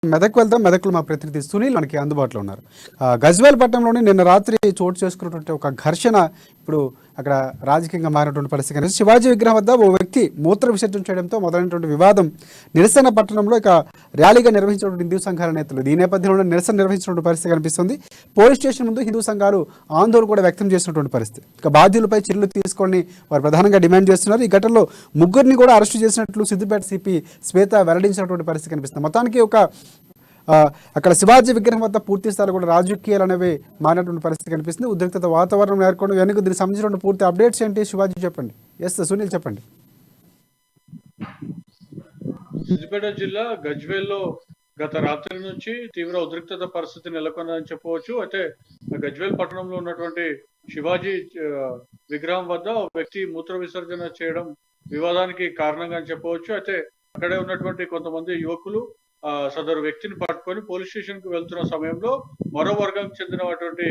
మెదక్ వెళ్దాం. మెదక్లో మా ప్రతినిధి సునీల్ మనకి అందుబాటులో ఉన్నారు. గజ్వేల్ పట్టణంలోని నిన్న రాత్రి చోటు చేసుకున్నటువంటి ఒక ఘర్షణ ఇప్పుడు అక్కడ రాజకీయంగా మారినటువంటి పరిస్థితి కనిపిస్తుంది. శివాజీ విగ్రహం వద్ద ఓ వ్యక్తి మూత్ర విసర్జన చేయడంతో మొదలైనటువంటి వివాదం నిరసన పట్టణంలో ఇక ర్యాలీగా నిర్వహించినటువంటి హిందూ సంఘాల నేతలు ఈ నేపథ్యంలో నిరసన నిర్వహించినటువంటి పరిస్థితి కనిపిస్తుంది. పోలీస్ స్టేషన్ ముందు హిందూ సంఘాలు ఆందోళన కూడా వ్యక్తం చేసినటువంటి పరిస్థితి. ఇక బాధ్యులపై చర్యలు తీసుకొని వారు ప్రధానంగా డిమాండ్ చేస్తున్నారు. ఈ ఘటనలో ముగ్గురిని కూడా అరెస్టు చేసినట్లు సిద్దిపేట సిపి శ్వేత వెల్లడించినటువంటి పరిస్థితి కనిపిస్తుంది. మొత్తానికి ఒక అక్కడ శివాజీ విగ్రహం వద్ద పూర్తి స్థాయిలో కూడా రాజకీయాలు అనేవి మారినటువంటి పరిస్థితి కనిపిస్తుంది. ఉద్రిక్తత వాతావరణం నేర్కొండ వెనుక దీనికి సంబంధించిన పూర్తి అప్డేట్స్ ఏంటి శివాజీ చెప్పండి. ఎస్ సునీల్ చెప్పండి. సిద్దిపేట జిల్లా గజ్వేల్లో గత రాత్రి నుంచి తీవ్ర ఉద్రిక్తత పరిస్థితి నెలకొన్నదని చెప్పవచ్చు. అయితే గజ్వేల్ పట్టణంలో ఉన్నటువంటి శివాజీ విగ్రహం వద్ద వ్యక్తి మూత్ర విసర్జన చేయడం వివాదానికి కారణంగా చెప్పవచ్చు. అయితే అక్కడే ఉన్నటువంటి కొంతమంది యువకులు సదరు వ్యక్తిని పట్టుకొని పోలీస్ స్టేషన్ కు వెళ్తున్న సమయంలో మరో వర్గంకి చెందినటువంటి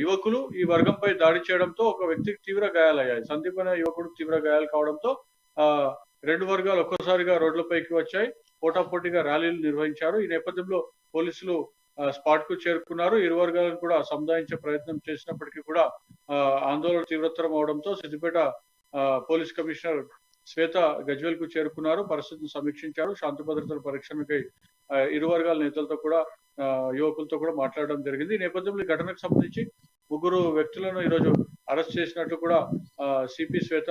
యువకులు ఈ వర్గంపై దాడి చేయడంతో ఒక వ్యక్తికి తీవ్ర గాయాలయ్యాయి. సందీప్ అనే యువకుడు తీవ్ర గాయాలు కావడంతో రెండు వర్గాలు ఒక్కసారిగా రోడ్లపైకి వచ్చాయి. పోటాపోటీగా ర్యాలీలు నిర్వహించారు. ఈ నేపథ్యంలో పోలీసులు స్పాట్ కు చేరుకున్నారు. ఇరు వర్గాలను కూడా సముదాయించే ప్రయత్నం చేసినప్పటికీ కూడా ఆందోళన తీవ్రతరం అవడంతో సిద్దిపేట పోలీస్ కమిషనర్ శ్వేత గజ్వేల్ కు చేరుకున్నారు. పరిస్థితిని సమీక్షించారు. శాంతి భద్రతల పరీక్షణకై ఇరు వర్గాల నేతలతో కూడా యువకులతో కూడా మాట్లాడడం జరిగింది. ఈ నేపథ్యంలో ఈ ఘటనకు సంబంధించి ముగ్గురు వ్యక్తులను ఈరోజు అరెస్ట్ చేసినట్లు కూడా సిపి శ్వేత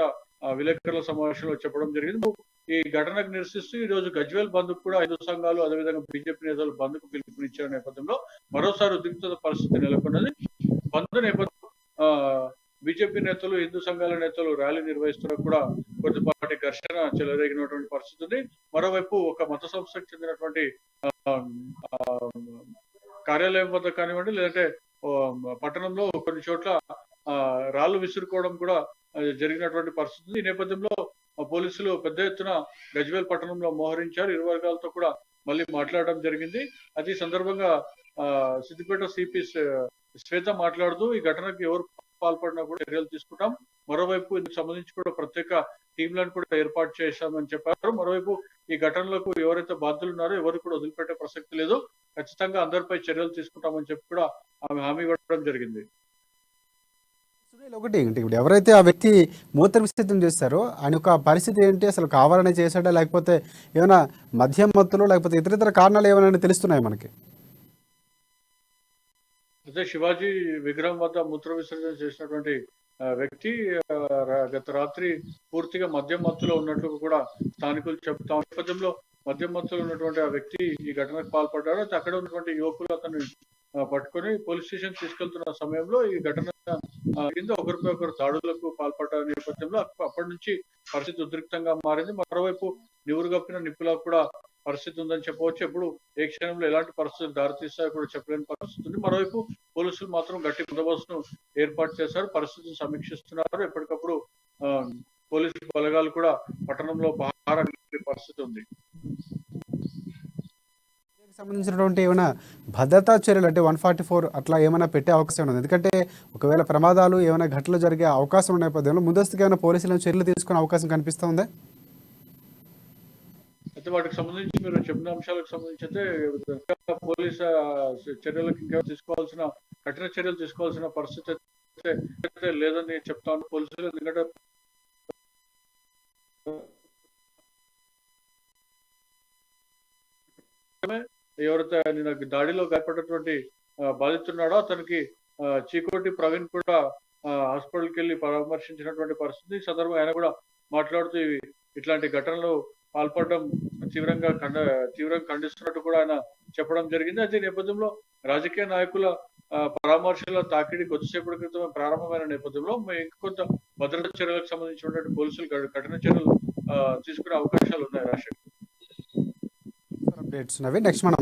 విలేకరుల సమావేశంలో చెప్పడం జరిగింది. ఈ ఘటనకు నిరసిస్తూ ఈ రోజు గజ్వేల్ బంద్ కూడా హిందూ సంఘాలు అదేవిధంగా బీజేపీ నేతలు బంద్ కు పిలుపునిచ్చిన నేపథ్యంలో మరోసారి ఉద్రిక్తత పరిస్థితి నెలకొన్నది. బంద్ నేపథ్యంలో బీజేపీ నేతలు హిందూ సంఘాల నేతలు ర్యాలీ నిర్వహిస్తున్నా కూడా కొద్దిపాటి ఘర్షణ చెలరేగినటువంటి పరిస్థితి ఉంది. మరోవైపు ఒక మత సంస్థకు చెందినటువంటి కార్యాలయం వద్ద కానివ్వండి లేదంటే పట్టణంలో కొన్ని చోట్ల రాళ్లు విసురుకోవడం కూడా జరిగినటువంటి పరిస్థితి. ఈ నేపథ్యంలో పోలీసులు పెద్ద ఎత్తున గజ్వేల్ పట్టణంలో మోహరించారు. ఇరు వర్గాలతో కూడా మళ్ళీ మాట్లాడడం జరిగింది. అది సందర్భంగా సిద్దిపేట సిపి శ్వేత మాట్లాడుతూ ఈ ఘటనకు ఎవరు పాల్పడినా కూడా చర్యలు తీసుకుంటాం. మరోవైపు ఇందుకు సంబంధించి కూడా ప్రత్యేక టీంలను కూడా ఏర్పాటు చేశామని చెప్పారు. మరోవైపు ఈ ఘటనలకు ఎవరైతే బాధ్యులు ఉన్నారో ఎవరు కూడా వదిలిపెట్టే ప్రసక్తి లేదు. ఖచ్చితంగా అందరిపై చర్యలు తీసుకుంటామని చెప్పి కూడా ఆమె హామీ ఇవ్వడం జరిగింది. ఒకటి ఇప్పుడు ఎవరైతే ఆ వ్యక్తి మూత్ర విసర్జన చేస్తారో ఆయన యొక్క పరిస్థితి ఏంటి, అసలు కావాలనే చేశాడా లేకపోతే ఏమైనా మద్యం మత్తులో లేకపోతే ఇతర కారణాలు ఏమైనా తెలుస్తున్నాయి మనకి? అయితే శివాజీ విగ్రహం వద్ద మూత్ర విసర్జన చేసినటువంటి వ్యక్తి గత రాత్రి పూర్తిగా మద్యం మత్తులో ఉన్నట్లు కూడా స్థానికులు చెప్తా నేపథ్యంలో మద్యం మత్తులో ఉన్నటువంటి ఆ వ్యక్తి ఈ ఘటనకు పాల్పడ్డారు. అయితే అక్కడ ఉన్నటువంటి యువకులు అతన్ని పట్టుకొని పోలీస్ స్టేషన్ తీసుకెళ్తున్న సమయంలో ఈ ఘటన కింద ఒకరిపై ఒకరు దాడులకు పాల్పడ్డ నేపథ్యంలో అప్పటి నుంచి పరిస్థితి ఉద్రిక్తంగా మారింది. మరోవైపు నివురు కప్పిన నిప్పులా కూడా పరిస్థితి ఉందని చెప్పవచ్చు. ఎప్పుడు ఏ క్షణంలో ఎలాంటి పరిస్థితులు దారితీస్తాయో కూడా చెప్పలేని పరిస్థితి ఉంది. మరోవైపు పోలీసులు మాత్రం గట్టి బందోబస్తును ఏర్పాటు చేశారు. పరిస్థితిని సమీక్షిస్తున్నారు. ఎప్పటికప్పుడు పోలీసు బలగాలు కూడా పట్టణంలో పహారా పరిస్థితి ఉంది. సంబంధించినటువంటి ఏమైనా భద్రతా చర్యలు అంటే 144 అట్లా ఏమైనా పెట్టే అవకాశం ఉంది? ఎందుకంటే ఒకవేళ ప్రమాదాలు ఏమైనా ఘటనలు జరిగే అవకాశం ఉన్న నేపథ్యంలో ముందస్తుగా ఏమైనా పోలీసులను చర్యలు తీసుకునే అవకాశం కనిపిస్తుందా? అయితే వాటికి సంబంధించి మీరు చెప్పిన అంశాలకు సంబంధించి అయితే పోలీస్ చర్యలకు ఇంకా తీసుకోవాల్సిన కఠిన చర్యలు తీసుకోవాల్సిన పరిస్థితి అయితే లేదని చెప్తాను పోలీసులు. ఎందుకంటే ఎవరైతే నిన్న దాడిలో గాయపడినటువంటి బాధితున్నాడో అతనికి చీకోటి ప్రవీణ్ కూడా హాస్పిటల్కి వెళ్ళి పరామర్శించినటువంటి పరిస్థితి. ఈ సందర్భంగా ఆయన కూడా మాట్లాడుతూ ఇట్లాంటి ఘటనలు పాల్పడడం తీవ్రంగా ఖండిస్తున్నట్టు కూడా ఆయన చెప్పడం జరిగింది. అయితే నేపథ్యంలో రాజకీయ నాయకుల పరామర్శల తాకిడి కొద్దిసేపటి క్రితం ప్రారంభమైన నేపథ్యంలో ఇంకొంత భద్రతా చర్యలకు సంబంధించినటువంటి పోలీసులు కఠిన చర్యలు తీసుకునే అవకాశాలు ఉన్నాయి. రాష్ట్రం నెక్స్ట్ మనం